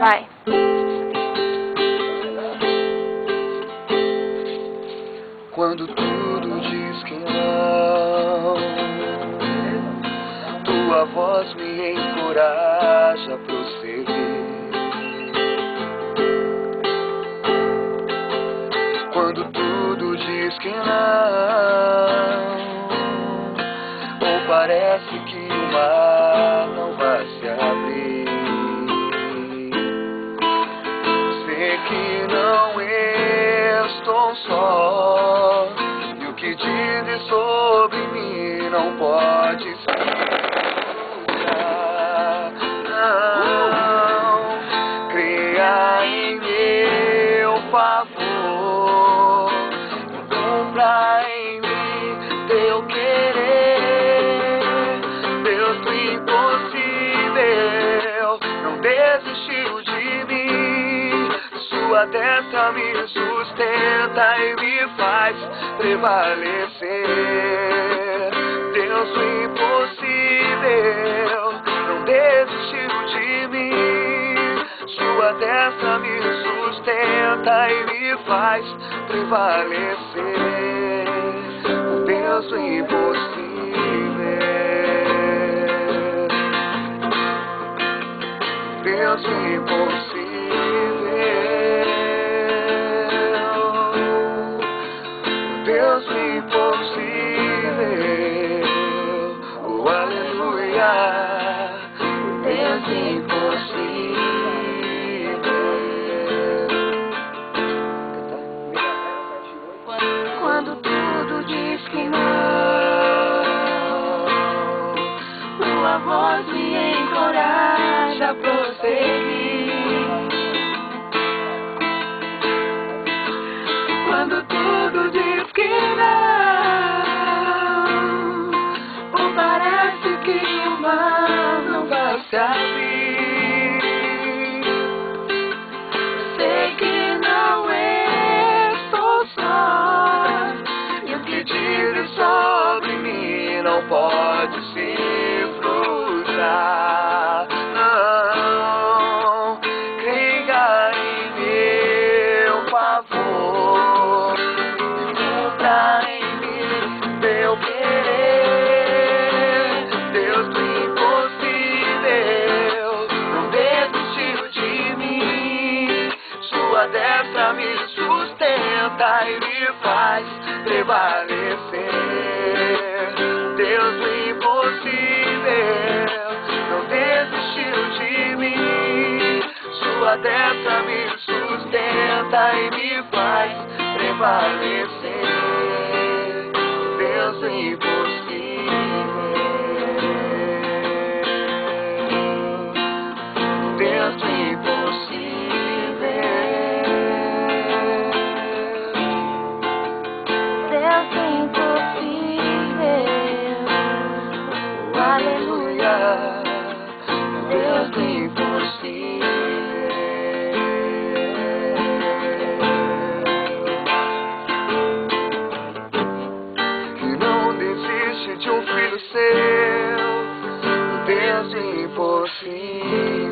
Vai. Quando tudo diz que não, tua voz me encoraja a prosseguir. Quando tudo diz que não, ou parece que o mar não vai se abrir, sei que não estou só, e o que dizes sobre mim não pode ser. Não, creia em meu favor, cumpra em mim teu querer. Deus do impossível não desistiu de mim, sua destra me sustenta e me faz prevalecer. Deus do impossível não desistiu de mim, sua destra me sustenta e me faz prevalecer. O Deus do impossível, Deus do impossível, Deus do impossível, oh aleluia, Deus do impossível. Quando tudo diz que não, tua voz me encoraja a prosseguir. Quando tudo diz que não, ou parece que o mar não vai se abrir, sei que não estou só, e o que dizes sobre mim não pode se frustrar. Não, creia em meu favor, cumpra em mim teu querer. Deus do impossível não desistiu de mim, sua destra me sustenta e me faz prevalecer. Deus do impossível não desistiu de mim, sua destra me sustenta e me faz prevalecer. Deus do impossível, Deus do impossível, Deus do impossível, oh, aleluia, Deus do impossível. Que não desiste de um filho seu, o Deus do impossível.